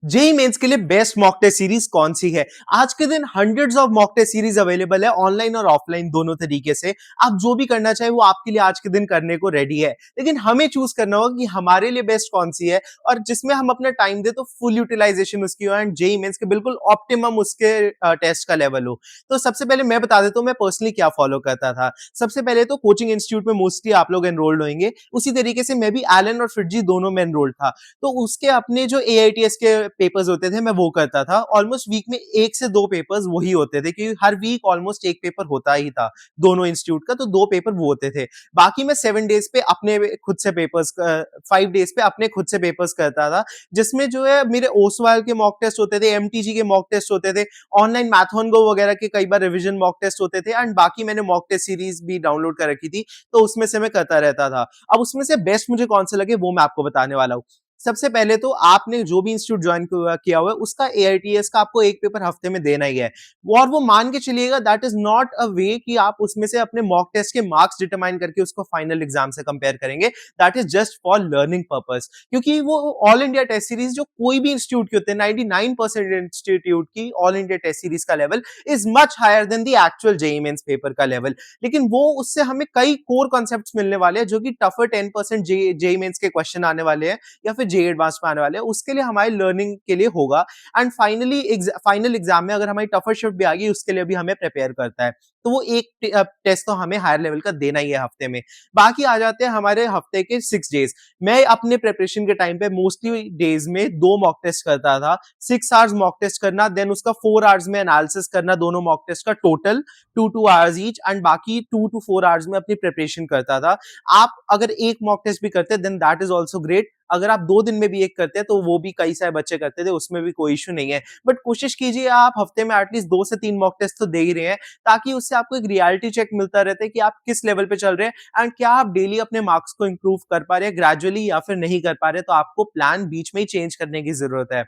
JEE mains के लिए best mock test series कौन सी है? आज के दिन hundreds of mock test series available है ऑनलाइन और ऑफलाइन दोनों तरीके से। आप जो भी करना चाहे वो आपके लिए आज के दिन करने को रेडी है, लेकिन हमें चूज करना होगा कि हमारे लिए बेस्ट कौन सी है और जिसमें हम अपना टाइम दे तो फुल यूटिलाइजेशन उसकी हो एंड जेई मेंस के बिल्कुल ऑप्टिमम उसके टेस्ट का लेवल हो। तो सबसे पहले मैं बता देता हूँ मैं पर्सनली क्या फॉलो करता था। सबसे पहले तो कोचिंग इंस्टीट्यूट में मोस्टली आप लोग एनरोल्ड होंगे, उसी तरीके से मैं भी एलन और फिटजी दोनों में एनरोल्ड था। तो उसके अपने जो एआईटीएस के पेपर्स होते थे मैं वो करता था। ऑलमोस्ट वीक में 1 से 2 पेपर्स वही होते थे क्योंकि हर वीक ऑलमोस्ट 1 पेपर होता ही था दोनों इंस्टीट्यूट का, तो 2 पेपर वो होते थे। बाकी मैं 7 डेज पे अपने खुद से पेपर्स 5 डेज पे अपने खुद से पेपर्स करता था, जिसमें जो है मेरे ओसवाल के मॉक टेस्ट होते थे, एमटीजी के मॉक टेस्ट होते थे, ऑनलाइन मैथन गो वगैरह के कई बार रिवीजन मॉक टेस्ट होते थे एंड बाकी मैंने मॉक टेस्ट सीरीज भी डाउनलोड कर रखी थी, तो उसमें से मैं करता रहता था। अब उसमें से बेस्ट मुझे कौन से लगे वो मैं आपको बताने वाला हूँ। सबसे पहले तो आपने जो भी इंस्टीट्यूट ज्वाइन किया हुआ है उसका एआईटीएस का आपको एक पेपर हफ्ते में देना ही है, और वो मान के चलिएगा दैट इज नॉट अ वे कि आप उसमें से अपने मॉक टेस्ट के मार्क्स डिटरमाइन करके उसको फाइनल एग्जाम से कंपेयर करेंगे। That is just for learning purpose, क्योंकि वो ऑल इंडिया टेस्ट सीरीज जो कोई भी इंस्टीट्यूट की होते हैं 99% इंस्टीट्यूट की ऑल इंडिया टेस्ट सीरीज का level is much higher than the actual JEE mains paper का लेवल। लेकिन वो उससे हमें कई कोर कॉन्सेप्ट्स मिलने वाले हैं जो कि टफर 10% जेईई मेंस के क्वेश्चन आने वाले हैं या फिर जे एडवांस में आने वाले हैं, उसके लिए हमारी लर्निंग के लिए होगा। एंड फाइनली फाइनल एग्जाम में अगर हमारी टफर शिफ्ट भी आ गई उसके लिए भी हमें प्रिपेयर करता है। तो वो एक टेस्ट तो हमें हायर लेवल का देना ही है हफ्ते में। बाकी आ जाते हैं हमारे हफ्ते के 6 डेज। मैं अपने प्रिपरेशन के टाइम पे मोस्टली डेज में 2 मॉक टेस्ट करता था। 6 आवर्स मॉक टेस्ट करना, देन उसका 4 आवर्स में एनालिसिस करना दोनों मॉक टेस्ट का टोटल 2 आवर्स ईच, एंड बाकी 2 to 4 आवर्स में अपनी प्रिपरेशन करता था। आप अगर एक मॉक टेस्ट भी करते हैं then that is also great. अगर आप 2 दिन में भी एक करते हैं तो वो भी कई सारे बच्चे करते थे, उसमें भी कोई इश्यू नहीं है। बट कोशिश कीजिए आप हफ्ते में एटलीस्ट 2 से 3 मॉक टेस्ट तो दे ही रहे हैं, ताकि उससे आपको एक रियलिटी चेक मिलता रहता है कि आप किस लेवल पे चल रहे हैं एंड क्या आप डेली अपने मार्क्स को इंप्रूव कर पा रहे हैं ग्रेजुअली या फिर नहीं कर पा रहे, तो आपको प्लान बीच में ही चेंज करने की जरूरत है।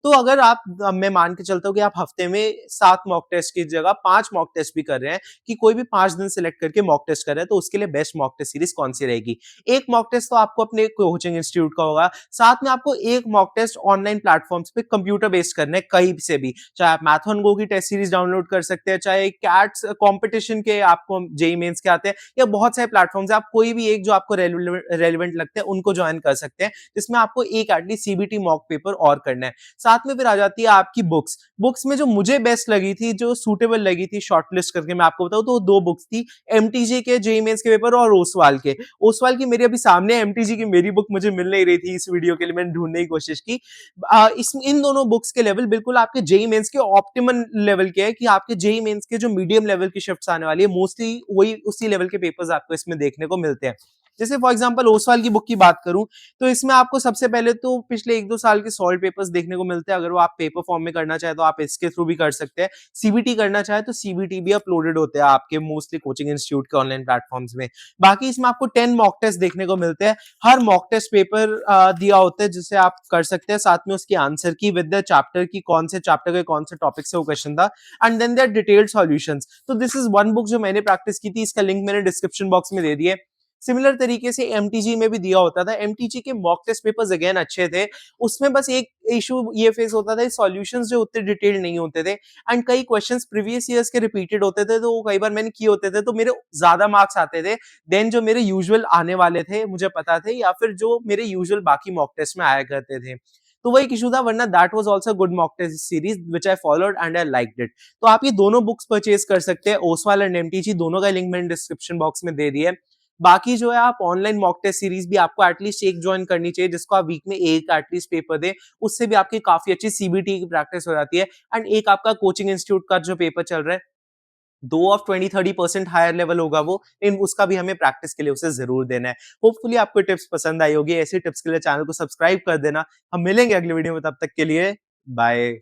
तो अगर आप मैं मान के चलता हूँ कि आप हफ्ते में 7 मॉक टेस्ट की जगह 5 मॉक टेस्ट भी कर रहे हैं, कि कोई भी 5 दिन सिलेक्ट करके मॉक टेस्ट कर रहे हैं, तो उसके लिए बेस्ट मॉक टेस्ट सीरीज कौन सी रहेगी? एक मॉक टेस्ट तो आपको अपने कोचिंग इंस्टीट्यूट का होगा, साथ में आपको एक मॉक टेस्ट ऑनलाइन प्लेटफॉर्म्स पे कंप्यूटर बेस्ड करना है कहीं से भी। चाहे आप मैथन गो की टेस्ट सीरीज डाउनलोड कर सकते हैं, चाहे कैट्स कॉम्पिटिशन के आपको जेईई मेंस के आते हैं, या बहुत सारे प्लेटफॉर्म्स है, आप कोई भी एक जो आपको रेलिवेंट लगते हैं उनको ज्वाइन कर सकते हैं, जिसमें आपको एक एटलीस्ट सीबीटी मॉक पेपर और करना है। साथ में फिर आ जाती है आपकी बुक्स। बुक्स में जो मुझे बेस्ट लगी थी, जो सूटेबल लगी थी शॉर्टलिस्ट करके मैं आपको बताऊं, तो 2 बुक्स थी, एमटीजी के जेईई मेंस के पेपर और ओसवाल के। ओसवाल की मेरी अभी सामने है, एमटीजी की मेरी बुक मुझे मिल नहीं रही थी, इस वीडियो के लिए मैंने ढूंढने की कोशिश की। इन दोनों बुक्स के लेवल बिल्कुल आपके जेईई मेंस के ऑप्टिमल लेवल के है, कि आपके जेईई मेंस के जो मीडियम लेवल की शिफ्ट्स आने वाली है मोस्टली वही उसी लेवल के पेपर्स आपको इसमें देखने को मिलते हैं। जैसे फॉर एग्जांपल ओसवाल की बुक की बात करूं, तो इसमें आपको सबसे पहले तो पिछले 1-2 साल के सॉल्व पेपर्स देखने को मिलते हैं। अगर वो आप पेपर फॉर्म में करना चाहे तो आप इसके थ्रू भी कर सकते हैं। सीबीटी करना चाहे तो सीबीटी भी अपलोडेड होते हैं आपके मोस्टली कोचिंग इंस्टीट्यूट के ऑनलाइन प्लेटफॉर्म्स में। बाकी इसमें आपको 10 मॉक टेस्ट देखने को मिलते हैं। हर मॉक टेस्ट पेपर दिया होता है जिसे आप कर सकते हैं, साथ में उसकी आंसर की विद द चैप्टर की, कौन से चैप्टर के कौन से टॉपिक से वो क्वेश्चन था, and then their detailed solutions. तो दिस इज वन बुक जो मैंने प्रैक्टिस की थी, इसका लिंक मैंने डिस्क्रिप्शन बॉक्स में दे दिया है। सिमिलर तरीके से एमटीजी में भी दिया होता था। एमटीजी के मॉक टेस्ट पेपर्स अगेन अच्छे थे। उसमें बस एक इशू ये फेस होता था, सॉल्यूशंस जो उतने डिटेल्ड नहीं होते थे एंड कई क्वेश्चंस प्रीवियस ईयर्स के रिपीटेड होते थे, तो वो कई बार मैंने किए होते थे तो मेरे ज्यादा मार्क्स आते थे देन जो मेरे यूजुअल आने वाले थे, मुझे पता थे, या फिर जो मेरे यूजुअल बाकी मॉक टेस्ट में आया करते थे। तो वही इशू था, वरना that was also good mock test series which I followed and I liked it. तो आप ये दोनों बुक्स परचेज कर सकते हैं, ओसवाल एंड एमटीजी, दोनों का लिंक मैंने डिस्क्रिप्शन बॉक्स में दे दिया है। बाकी जो है आप ऑनलाइन मॉक टेस्ट सीरीज भी आपको एटलीस्ट एक ज्वाइन करनी चाहिए, जिसको आप वीक में एक एटलीस्ट पेपर दे, उससे भी आपकी काफी अच्छी सीबीटी की प्रैक्टिस हो जाती है। एंड एक आपका कोचिंग इंस्टीट्यूट का जो पेपर चल रहा है, 2 of 20-30% हायर लेवल होगा वो, इन उसका भी हमें प्रैक्टिस के लिए उसे जरूर देना है। होपफुली आपको टिप्स पसंद आई होगी। ऐसी टिप्स के लिए चैनल को सब्सक्राइब कर देना। हम मिलेंगे अगले वीडियो में, तब तक के लिए बाय।